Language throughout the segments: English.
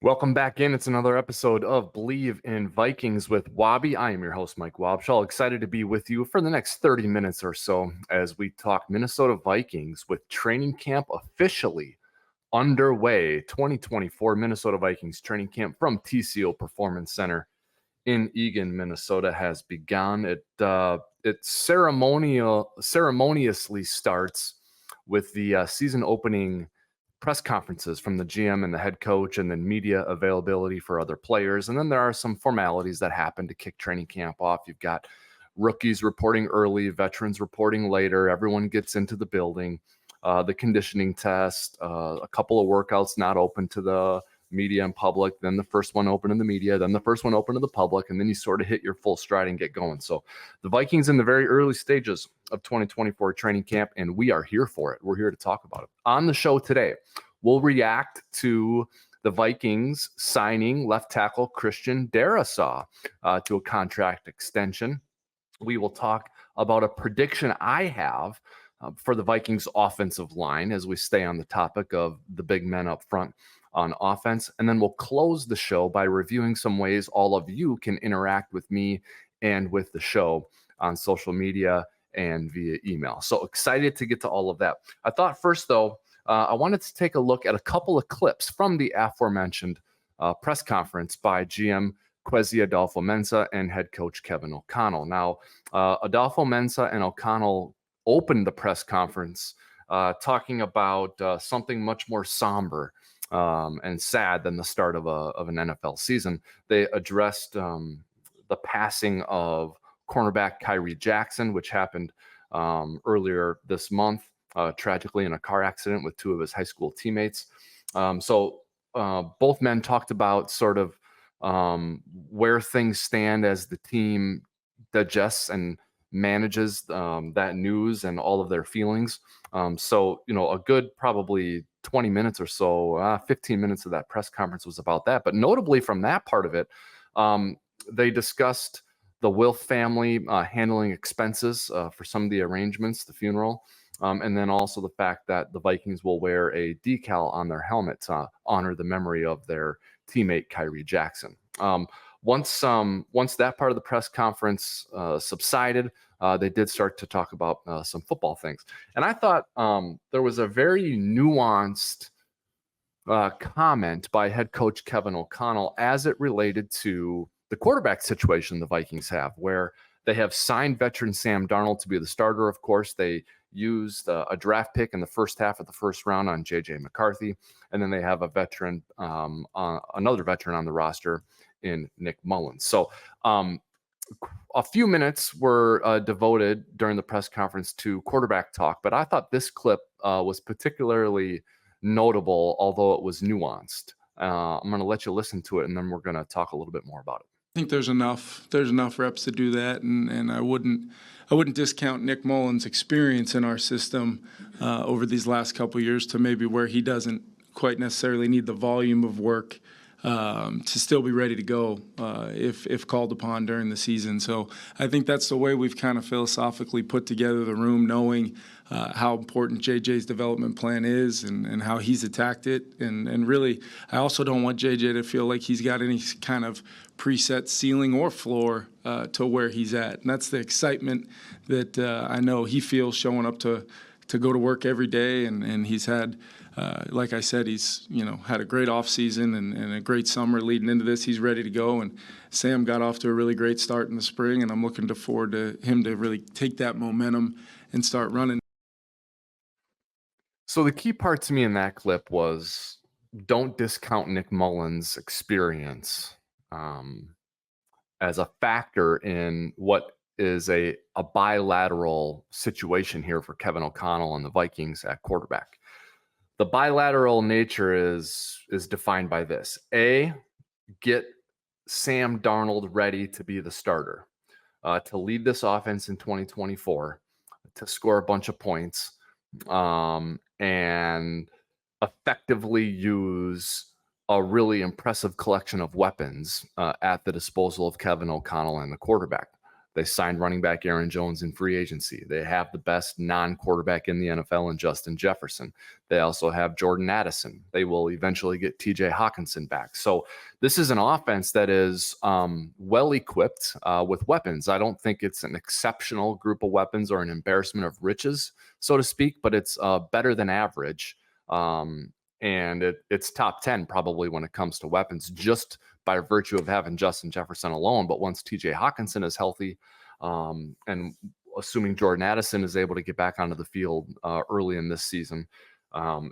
Welcome back in. It's another episode of Bleav in Vikings with Wobby. I am your host, Mike Wobschall. Excited to be with you for the next 30 minutes or so as we talk Minnesota Vikings with training camp officially underway. 2024 Minnesota Vikings training camp from TCO Performance Center in Eagan, Minnesota has begun. It ceremoniously starts with the season opening press conferences from the GM and the head coach, and then media availability for other players. And then there are some formalities that happen to kick training camp off. You've got rookies reporting early, veterans reporting later. Everyone gets into the building. The conditioning test, a couple of workouts not open to the media and public, then the first one open to the media, then the first one open to the public, and then you sort of hit your full stride and get going. So the Vikings in the very early stages of 2024 training camp, and we are here for it. We're here to talk about it. On the show today, we'll react to the Vikings signing left tackle Christian Darrisaw to a contract extension. We will talk about a prediction I have for the Vikings offensive line as we stay on the topic of the big men up front on offense. And then we'll close the show by reviewing some ways all of you can interact with me and with the show on social media and via email. So excited to get to all of that. I thought first, though, I wanted to take a look at a couple of clips from the aforementioned press conference by GM Kwesi Adolfo-Mensah and head coach Kevin O'Connell. Now, Adolfo-Mensah and O'Connell opened the press conference talking about something much more somber and sad than the start of an NFL season. They addressed the passing of cornerback Kyrie Jackson, which happened earlier this month, tragically in a car accident with two of his high school teammates. So both men talked about sort of where things stand as the team digests and manages that news and all of their feelings. So, a good probably 20 minutes or so, 15 minutes of that press conference was about that. But notably from that part of it, they discussed the Wilf family handling expenses for some of the arrangements, the funeral, and then also the fact that the Vikings will wear a decal on their helmet to honor the memory of their teammate Kyrie Jackson. Once that part of the press conference subsided, they did start to talk about some football things. And I thought there was a very nuanced comment by head coach Kevin O'Connell as it related to the quarterback situation the Vikings have, where they have signed veteran Sam Darnold to be the starter. Of course, they used a draft pick in the first half of the first round on JJ McCarthy. And then they have a veteran, another veteran on the roster in Nick Mullins. So a few minutes were devoted during the press conference to quarterback talk, but I thought this clip was particularly notable, although it was nuanced. I'm going to let you listen to it, and then we're going to talk a little bit more about it. I think there's enough reps to do that, and I wouldn't discount Nick Mullins' experience in our system over these last couple of years to maybe where he doesn't quite necessarily need the volume of work to still be ready to go if called upon during the season. So I think that's the way we've kind of philosophically put together the room, knowing how important JJ's development plan is and how he's attacked it. And really, I also don't want JJ to feel like he's got any kind of preset ceiling or floor to where he's at. And that's the excitement that I know he feels showing up to go to work every day. And he's had, like I said, he's had a great offseason and a great summer leading into this. He's ready to go. And Sam got off to a really great start in the spring, and I'm looking forward to him to really take that momentum and start running. So the key part to me in that clip was don't discount Nick Mullins' experience as a factor in what is a bilateral situation here for Kevin O'Connell and the Vikings at quarterback. The bilateral nature is defined by this. A, get Sam Darnold ready to be the starter, to lead this offense in 2024, to score a bunch of points, and effectively use a really impressive collection of weapons at the disposal of Kevin O'Connell and the quarterback. They signed running back Aaron Jones in free agency. They have the best non-quarterback in the NFL in Justin Jefferson. They also have Jordan Addison. They will eventually get TJ Hockenson back. So this is an offense that is well equipped with weapons. I don't think it's an exceptional group of weapons or an embarrassment of riches, so to speak, but it's better than average. And it's top 10 probably when it comes to weapons, just by virtue of having Justin Jefferson alone. But once TJ Hockenson is healthy, and assuming Jordan Addison is able to get back onto the field early in this season,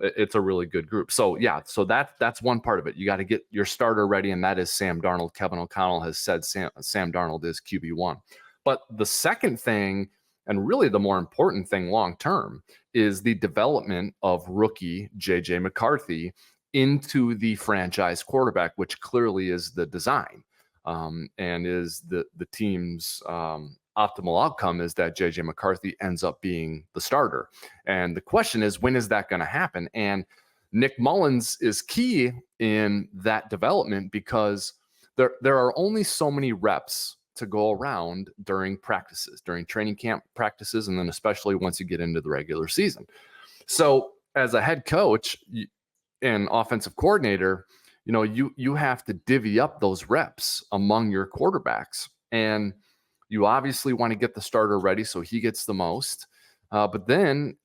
it's a really good group. So yeah, so that's one part of it. You got to get your starter ready, and that is Sam Darnold. Kevin O'Connell has said Sam Darnold is QB1. But the second thing, and really the more important thing long term, is the development of rookie JJ McCarthy into the franchise quarterback, which clearly is the design, and is the team's optimal outcome is that JJ McCarthy ends up being the starter. And the question is, when is that going to happen? And Nick Mullins is key in that development, because there are only so many reps to go around during practices, during training camp practices, and then especially once you get into the regular season. So as a head coach and offensive coordinator, you have to divvy up those reps among your quarterbacks. And you obviously want to get the starter ready so he gets the most. But then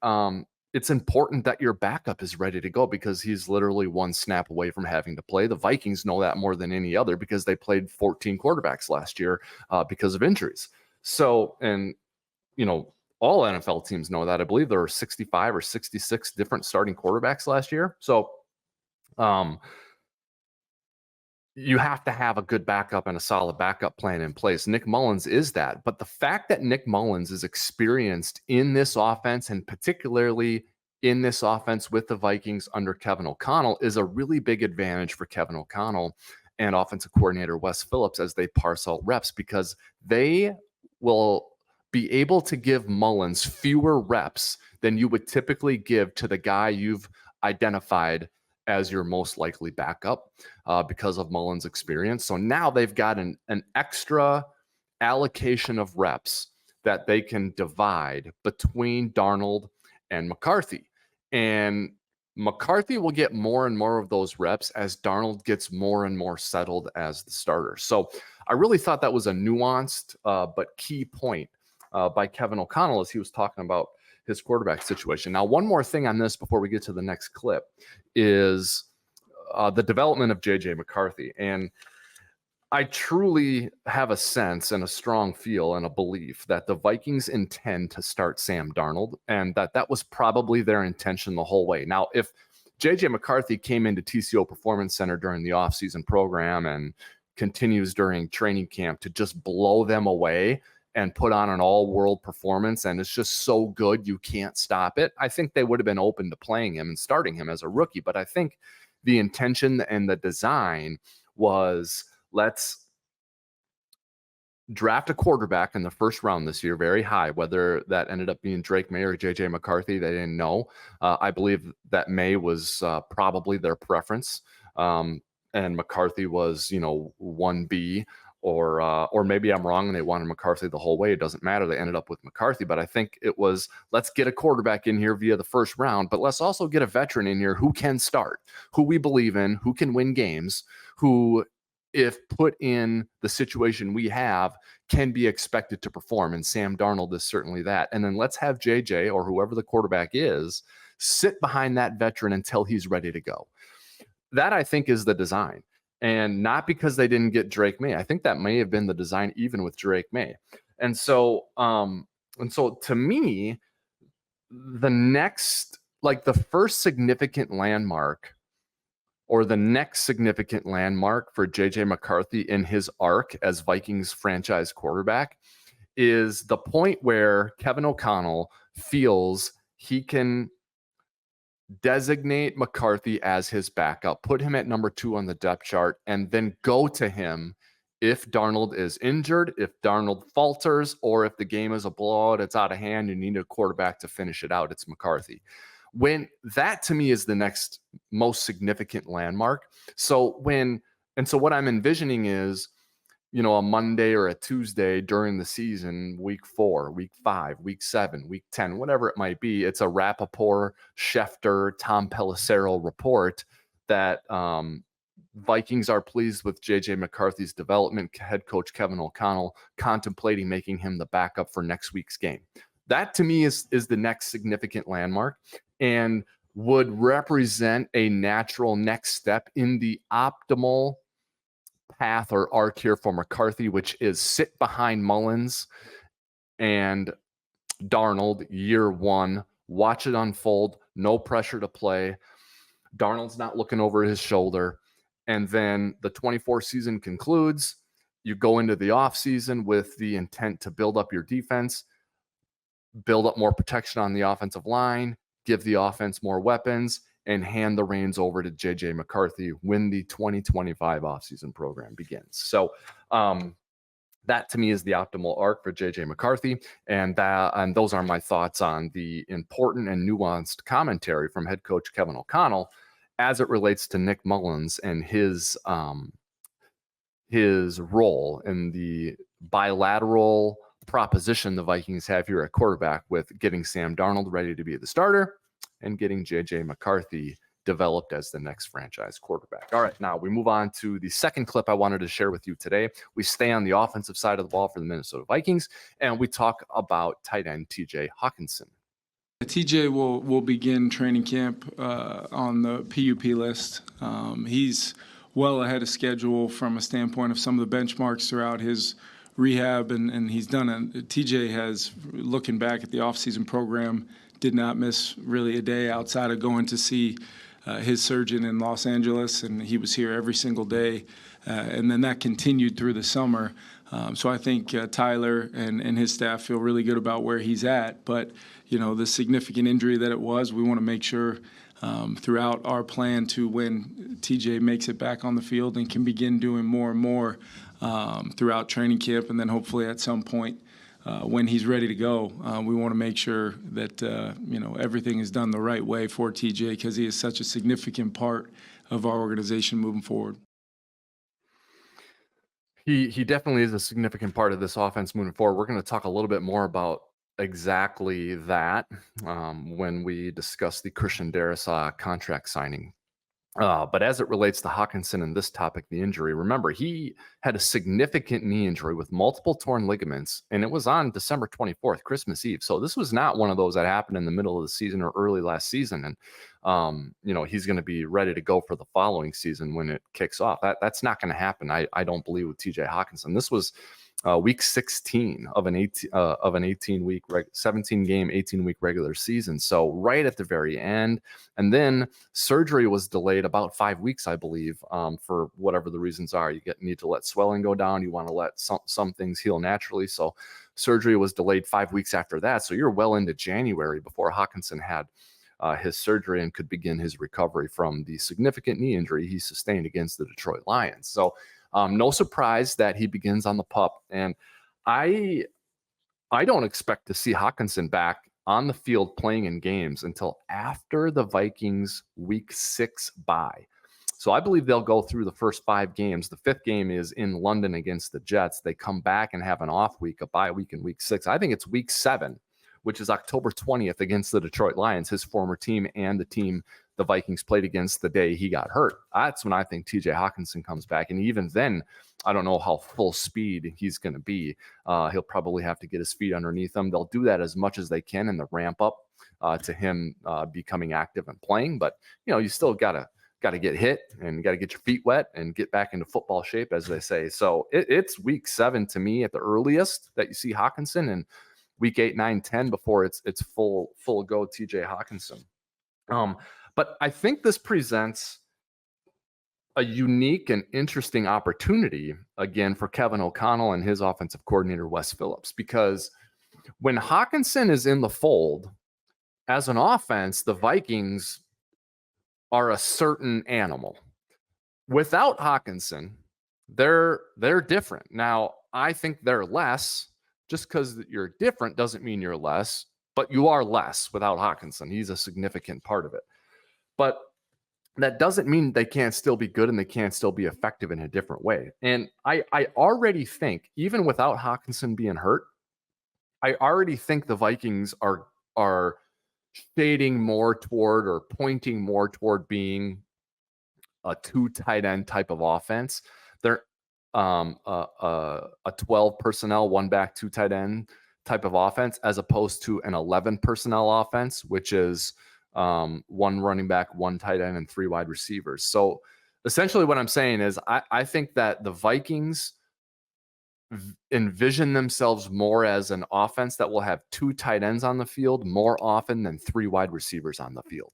it's important that your backup is ready to go, because he's literally one snap away from having to play. The Vikings know that more than any other, because they played 14 quarterbacks last year because of injuries. So, and, all NFL teams know that. I Bleav there were 65 or 66 different starting quarterbacks last year. So you have to have a good backup and a solid backup plan in place. Nick Mullins is that. But the fact that Nick Mullins is experienced in this offense, and particularly in this offense with the Vikings under Kevin O'Connell, is a really big advantage for Kevin O'Connell and offensive coordinator Wes Phillips as they parse out reps, because they will be able to give Mullins fewer reps than you would typically give to the guy you've identified as your most likely backup because of Mullins' experience. So now they've got an extra allocation of reps that they can divide between Darnold and McCarthy. And McCarthy will get more and more of those reps as Darnold gets more and more settled as the starter. So I really thought that was a nuanced but key point by Kevin O'Connell as he was talking about his quarterback situation. Now, one more thing on this before we get to the next clip is the development of JJ McCarthy. And I truly have a sense and a strong feel and a belief that the Vikings intend to start Sam Darnold, and that was probably their intention the whole way. Now, if JJ McCarthy came into TCO Performance Center during the offseason program and continues during training camp to just blow them away and put on an all-world performance, and it's just so good you can't stop it, I think they would have been open to playing him and starting him as a rookie. But I think the intention and the design was, let's draft a quarterback in the first round this year, very high. Whether that ended up being Drake May or JJ McCarthy, they didn't know. I Bleav that May was probably their preference, and McCarthy was, 1B. Or maybe I'm wrong and they wanted McCarthy the whole way. It doesn't matter. They ended up with McCarthy. But I think it was, let's get a quarterback in here via the first round, but let's also get a veteran in here who can start, who we believe in, who can win games, who, if put in the situation we have, can be expected to perform. And Sam Darnold is certainly that. And then let's have JJ, or whoever the quarterback is, sit behind that veteran until he's ready to go. That, I think, is the design. And not because they didn't get Drake May. I think that may have been the design even with Drake May. And so to me, the first significant landmark, or the next significant landmark for JJ McCarthy in his arc as Vikings franchise quarterback, is the point where Kevin O'Connell feels he can designate McCarthy as his backup, put him at number 2 on the depth chart, and then go to him if Darnold is injured, if Darnold falters, or if the game is a blowout, it's out of hand, you need a quarterback to finish it out, it's McCarthy. When that, to me, is the next most significant landmark. So what I'm envisioning is, a Monday or a Tuesday during the season, week 4, week 5, week 7, week 10, whatever it might be. It's a Rappaport, Schefter, Tom Pelissero report that Vikings are pleased with JJ McCarthy's development. Head coach Kevin O'Connell contemplating making him the backup for next week's game. That to me is the next significant landmark and would represent a natural next step in the optimal path or arc here for McCarthy, which is sit behind Mullins and Darnold year 1, watch it unfold, no pressure to play. Darnold's not looking over his shoulder. And then the 24 season concludes. You go into the offseason with the intent to build up your defense, build up more protection on the offensive line, give the offense more weapons, and hand the reins over to JJ McCarthy when the 2025 offseason program begins. So that to me is the optimal arc for JJ McCarthy. And those are my thoughts on the important and nuanced commentary from head coach Kevin O'Connell as it relates to Nick Mullins and his role in the bilateral proposition the Vikings have here at quarterback with getting Sam Darnold ready to be the starter and getting JJ McCarthy developed as the next franchise quarterback. All right, now we move on to the second clip I wanted to share with you today. We stay on the offensive side of the ball for the Minnesota Vikings, and we talk about tight end TJ Hockenson. TJ will begin training camp on the PUP list. He's well ahead of schedule from a standpoint of some of the benchmarks throughout his rehab, and he's done it. TJ has, looking back at the offseason program, did not miss really a day outside of going to see his surgeon in Los Angeles, and he was here every single day. And then that continued through the summer. So I think Tyler and his staff feel really good about where he's at. But, the significant injury that it was, we want to make sure throughout our plan to when TJ makes it back on the field and can begin doing more and more throughout training camp, and then hopefully at some point when he's ready to go, we want to make sure that everything is done the right way for TJ because he is such a significant part of our organization moving forward. He definitely is a significant part of this offense moving forward. We're going to talk a little bit more about exactly that when we discuss the Christian Darrisaw contract signing. But as it relates to Hockenson and this topic, the injury, remember, he had a significant knee injury with multiple torn ligaments, and it was on December 24th, Christmas Eve. So this was not one of those that happened in the middle of the season or early last season. And, he's going to be ready to go for the following season when it kicks off. That's not going to happen, I don't believe, with TJ Hockenson. This was week 16 of an 18-week, 17-game, 18-week regular season. So right at the very end. And then surgery was delayed about 5 weeks, I believe, for whatever the reasons are. You need to let swelling go down. You want to let some things heal naturally. So surgery was delayed 5 weeks after that. So you're well into January before Hockenson had his surgery and could begin his recovery from the significant knee injury he sustained against the Detroit Lions. So no surprise that he begins on the PUP. And I don't expect to see Hockenson back on the field playing in games until after the Vikings week 6 bye. So I believe they'll go through the first 5 games. The 5th game is in London against the Jets. They come back and have an off week, a bye week in week 6. I think it's week 7, which is October 20th against the Detroit Lions, his former team and the team the Vikings played against the day he got hurt. That's when I think TJ Hockenson comes back. And even then, I don't know how full speed he's going to be. He'll probably have to get his feet underneath him. They'll do that as much as they can in the ramp up to him becoming active and playing. But, you still got to get hit and got to get your feet wet and get back into football shape, as they say. So it's week 7 to me at the earliest that you see Hockenson, and week 8, 9, 10 before it's full go TJ Hockenson. But I think this presents a unique and interesting opportunity, again, for Kevin O'Connell and his offensive coordinator, Wes Phillips, because when Hockenson is in the fold, as an offense, the Vikings are a certain animal. Without Hockenson, they're different. Now, I think they're less. Just because you're different doesn't mean you're less, but you are less without Hockenson. He's a significant part of it. But that doesn't mean they can't still be good and they can't still be effective in a different way. And I already think, even without Hockenson being hurt, I already think the Vikings are shading more toward or pointing more toward being a 2 tight end type of offense. They're a 12 personnel, 1 back, 2 tight end type of offense, as opposed to an 11 personnel offense, which is 1 running back, 1 tight end, and 3 wide receivers. So essentially what I'm saying is I think that the Vikings envision themselves more as an offense that will have 2 tight ends on the field more often than 3 wide receivers on the field.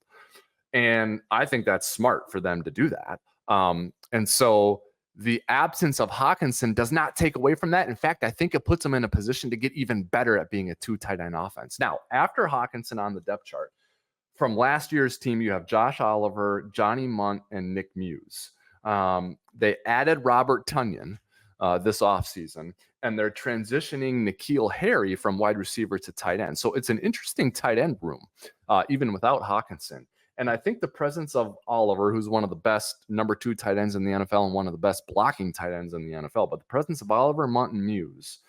And I think that's smart for them to do that. And so the absence of Hockenson does not take away from that. In fact, I think it puts them in a position to get even better at being a 2 tight end offense. Now, after Hockenson on the depth chart, from last year's team, you have Josh Oliver, Johnny Munt, and Nick Muse. They added Robert Tonyan this offseason, and they're transitioning N'Keal Harry from wide receiver to tight end. So it's an interesting tight end room, even without Hockenson. And I think the presence of Oliver, who's one of the best number 2 tight ends in the NFL and one of the best blocking tight ends in the NFL, but the presence of Oliver, Munt, and Muse,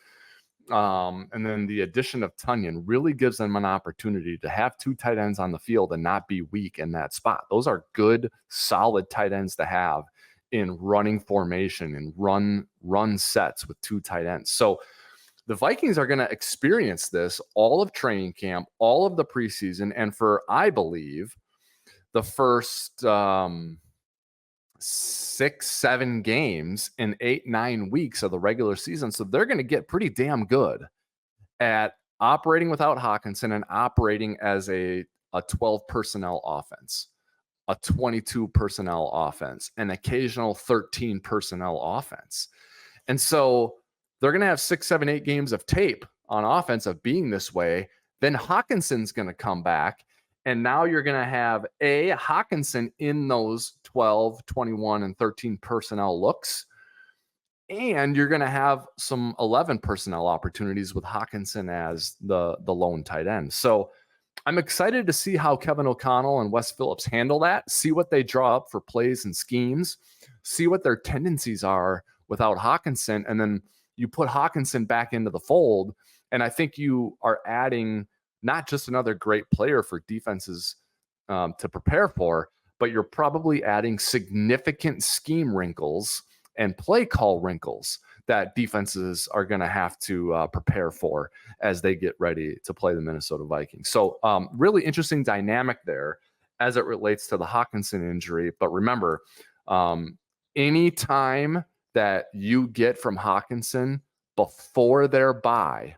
and then the addition of Tonyan really gives them an opportunity to have 2 tight ends on the field and not be weak in that spot. Those are good, solid tight ends to have in running formation and run sets with 2 tight ends. So the Vikings are going to experience this all of training camp, all of the preseason, and for, I Bleav, the first 6-7 games in 8-9 weeks of the regular season. So they're going to get pretty damn good at operating without Hockenson and operating as a 12 personnel offense, a 22 personnel offense, an occasional 13 personnel offense. And so they're going to have 6, 7, 8 games of tape on offense of being this way. Then Hockenson's going to come back. And now you're going to have Hockenson in those 12, 21, and 13 personnel looks. And you're going to have some 11 personnel opportunities with Hockenson as the lone tight end. So I'm excited to see how Kevin O'Connell and Wes Phillips handle that, see what they draw up for plays and schemes, see what their tendencies are without Hockenson. And then you put Hockenson back into the fold. And I think you are adding not just another great player for defenses to prepare for, but you're probably adding significant scheme wrinkles and play call wrinkles that defenses are going to have to prepare for as they get ready to play the Minnesota Vikings. So really interesting dynamic there as it relates to the Hockenson injury. But remember, any time that you get from Hockenson before their bye,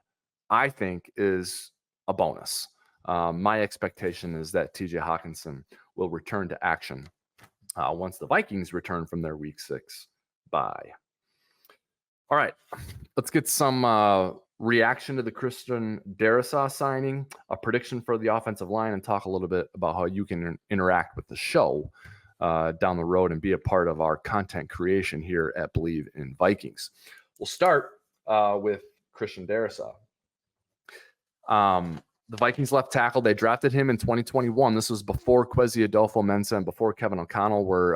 I think is a bonus. My expectation is that TJ Hockenson will return to action once the Vikings return from their week 6 bye. All right, let's get some reaction to the Christian Darrisaw signing, a prediction for the offensive line, and talk a little bit about how you can interact with the show down the road and be a part of our content creation here at Bleav in Vikings. We'll start with Christian Darrisaw. The Vikings left tackle, they drafted him in 2021. This was before Kwesi Adolfo-Mensah and before Kevin O'Connell were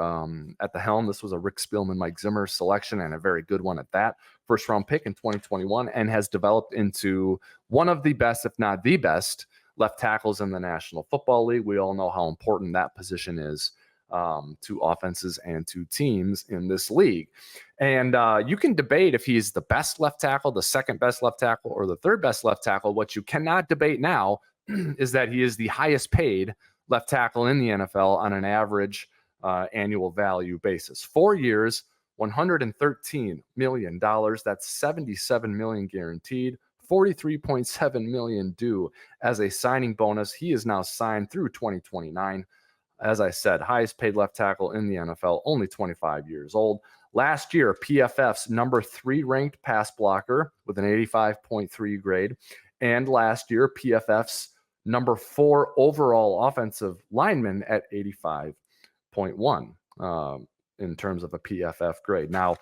at the helm. This was a Rick Spielman, Mike Zimmer selection, and a very good one at that. First round pick in 2021, and has developed into one of the best, if not the best, left tackles in the National Football League. We all know how important that position is to offenses and to teams in this league. And you can debate if he's the best left tackle, the second best left tackle, or the third best left tackle. What you cannot debate now is that he is the highest paid left tackle in the NFL on an average annual value basis. 4 years, $113 million. That's $77 million guaranteed. $43.7 million due as a signing bonus. He is now signed through 2029. As I said, highest paid left tackle in the NFL, only 25 years old. Last year, PFF's number 3 ranked pass blocker with an 85.3 grade. And last year, PFF's number 4 overall offensive lineman at 85.1 in terms of a PFF grade. Now,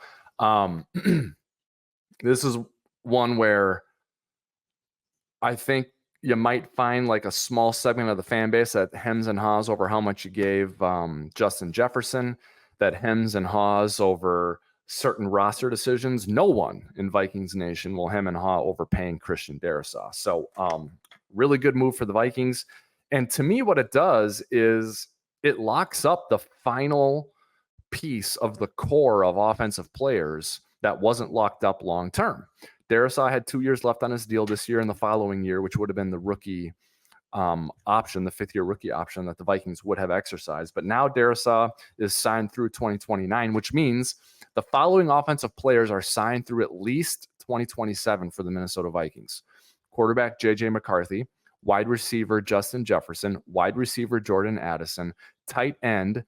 this is one where I think you might find like a small segment of the fan base that hems and haws over how much you gave Justin Jefferson, that hems and haws over certain roster decisions. No one in Vikings Nation will hem and haw over paying Christian Darrisaw. So really good move for the Vikings. And to me, what it does is it locks up the final piece of the core of offensive players that wasn't locked up long term. Darrisaw had 2 years left on his deal this year and the following year, which would have been the rookie option, the fifth-year rookie option that the Vikings would have exercised. But now Darrisaw is signed through 2029, which means the following offensive players are signed through at least 2027 for the Minnesota Vikings. Quarterback JJ McCarthy, wide receiver Justin Jefferson, wide receiver Jordan Addison, tight end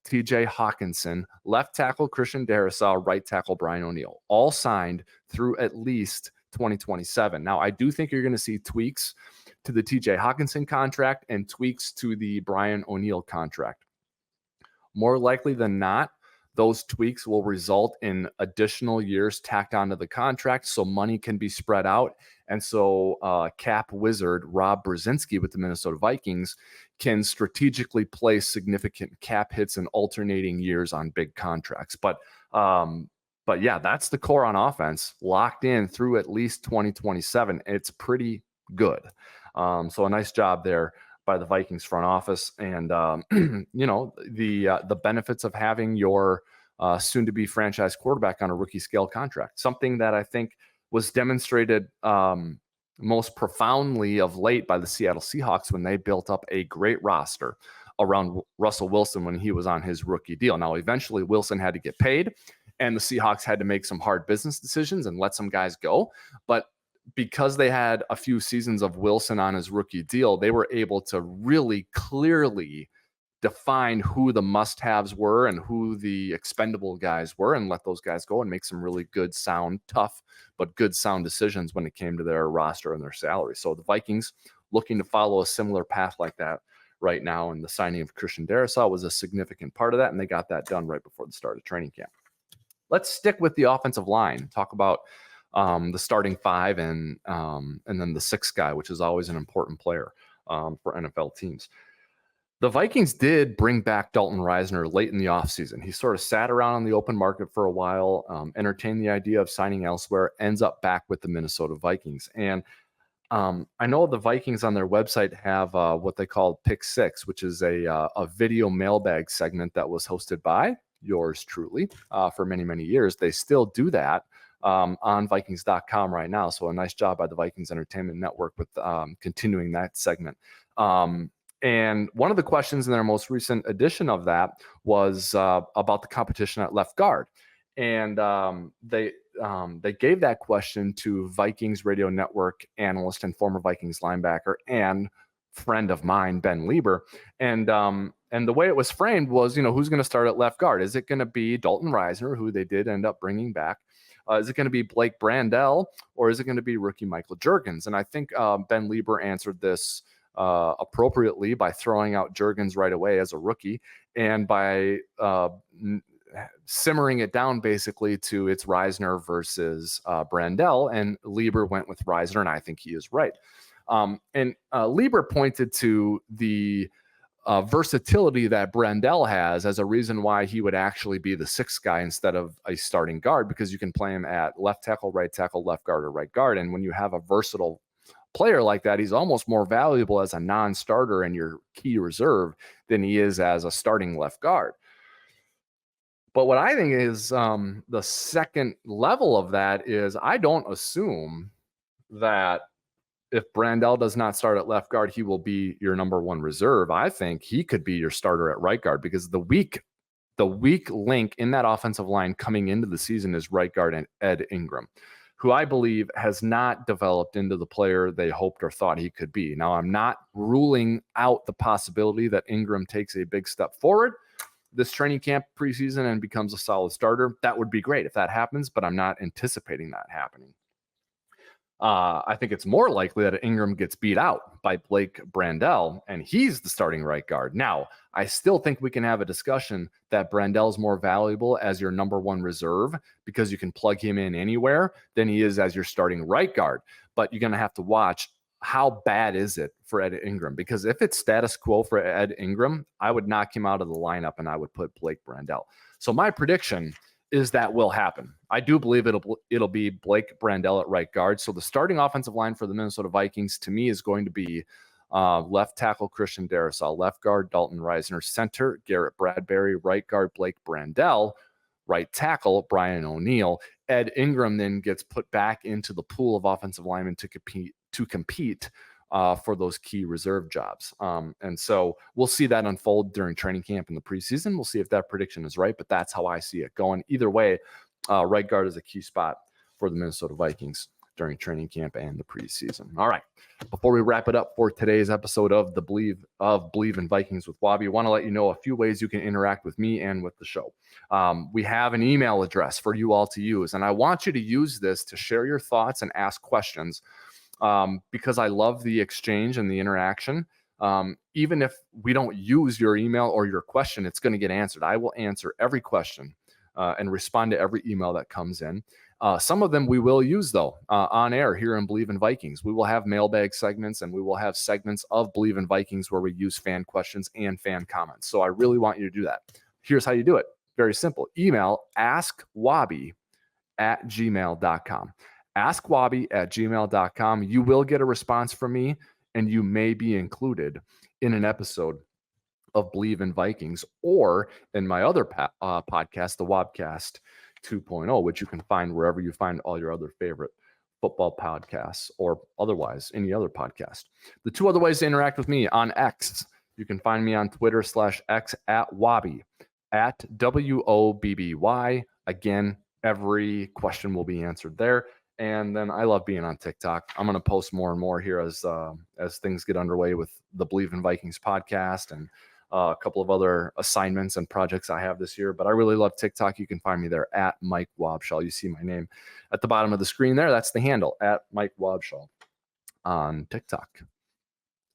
TJ Hockenson, left tackle Christian Darrisaw, right tackle Brian O'Neill, all signed through at least 2027. Now, I do think you're going to see tweaks to the TJ Hockenson contract and tweaks to the Brian O'Neill contract. More likely than not, those tweaks will result in additional years tacked onto the contract so money can be spread out. And so cap wizard Rob Brzezinski with the Minnesota Vikings can strategically place significant cap hits in alternating years on big contracts. But yeah, that's the core on offense, locked in through at least 2027. It's pretty good. So a nice job there by the Vikings front office, and the benefits of having your soon-to-be franchise quarterback on a rookie scale contract, something that I think was demonstrated most profoundly of late by the Seattle Seahawks when they built up a great roster around Russell Wilson when he was on his rookie deal. Now, eventually Wilson had to get paid, and the Seahawks had to make some hard business decisions and let some guys go, but because they had a few seasons of Wilson on his rookie deal, they were able to really clearly define who the must-haves were and who the expendable guys were and let those guys go and make some really good, sound, tough, but good sound decisions when it came to their roster and their salary. So the Vikings looking to follow a similar path like that right now, and the signing of Christian Darrisaw was a significant part of that, and they got that done right before the start of training camp. Let's stick with the offensive line, talk about the starting five and then the sixth guy, which is always an important player for NFL teams. The Vikings did bring back Dalton Risner late in the offseason. He sort of sat around on the open market for a while, entertained the idea of signing elsewhere, ends up back with the Minnesota Vikings. And I know the Vikings on their website have what they call Pick Six, which is a video mailbag segment that was hosted by yours truly for many, many years. They still do that on Vikings.com right now. So a nice job by the Vikings Entertainment Network with continuing that segment. And one of the questions in their most recent edition of that was about the competition at left guard. And they gave that question to Vikings Radio Network analyst and former Vikings linebacker and friend of mine, Ben Lieber. And the way it was framed was, who's going to start at left guard? Is it going to be Dalton Risner, who they did end up bringing back? Is it going to be Blake Brandel, or is it going to be rookie Michael Juergens? And I think Ben Lieber answered this appropriately by throwing out Juergens right away as a rookie, and by simmering it down basically to it's Risner versus Brandel, and Lieber went with Risner, and I think he is right. And Lieber pointed to the versatility that Brandel has as a reason why he would actually be the sixth guy instead of a starting guard, because you can play him at left tackle, left guard, or right guard. And when you have a versatile player like that, he's almost more valuable as a non-starter and your key reserve than he is as a starting left guard. But what I think is the second level of that is I don't assume that if Brandel does not start at left guard, he will be your number one reserve. I think he could be your starter at right guard, because the weak link in that offensive line coming into the season is right guard and Ed Ingram, who I Bleav has not developed into the player they hoped or thought he could be. Now, I'm not ruling out the possibility that Ingram takes a big step forward this training camp preseason and becomes a solid starter. That would be great if that happens, but I'm not anticipating that happening. I think it's more likely that Ingram gets beat out by Blake Brandel, and he's the starting right guard. Now, I still think we can have a discussion that Brandel's more valuable as your number one reserve because you can plug him in anywhere than he is as your starting right guard. But you're going to have to watch how bad is it for Ed Ingram? Because if it's status quo for Ed Ingram, I would knock him out of the lineup and I would put Blake Brandel. So my prediction is that will happen. I do believe it'll be Blake Brandel at right guard. So the starting offensive line for the Minnesota Vikings to me is going to be left tackle Christian Darrisaw, left guard Dalton Reisner, center Garrett Bradbury, right guard Blake Brandel, right tackle Brian O'Neill. Ed Ingram then gets put back into the pool of offensive linemen to compete for those key reserve jobs. And so we'll see that unfold during training camp in the preseason. We'll see if that prediction is right, but that's how I see it going. Either way, right guard is a key spot for the Minnesota Vikings during training camp and the preseason. All right. Before we wrap it up for today's episode of Bleav in Vikings with Wobby, I want to let you know a few ways you can interact with me and with the show. We have an email address for you all to use, and I want you to use this to share your thoughts and ask questions because I love the exchange and the interaction. Even if we don't use your email or your question, it's going to get answered. I will answer every question and respond to every email that comes in. Some of them we will use, though, on air here in Bleav in Vikings. We will have mailbag segments, and we will have segments of Bleav in Vikings where we use fan questions and fan comments. So I really want you to do that. Here's how you do it. Very simple. Email askwobby@gmail.com. askwobby@gmail.com. You will get a response from me, and you may be included in an episode of Bleav in Vikings or in my other podcast, the Wobcast 2.0, which you can find wherever you find all your other favorite football podcasts or otherwise any other podcast. The two other ways to interact with me on X, you can find me on Twitter /X @Wobby, @WOBBY. Again, every question will be answered there. And then I love being on TikTok. I'm going to post more and more here as things get underway with the Bleav in Vikings podcast and a couple of other assignments and projects I have this year. But I really love TikTok. You can find me there @MikeWobschall. You see my name at the bottom of the screen there. That's the handle, @MikeWobschall on TikTok.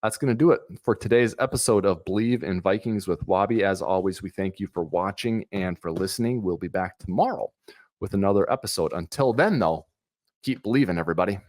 That's going to do it for today's episode of Bleav in Vikings with Wobby. As always, we thank you for watching and for listening. We'll be back tomorrow with another episode. Until then, though, keep believing, everybody.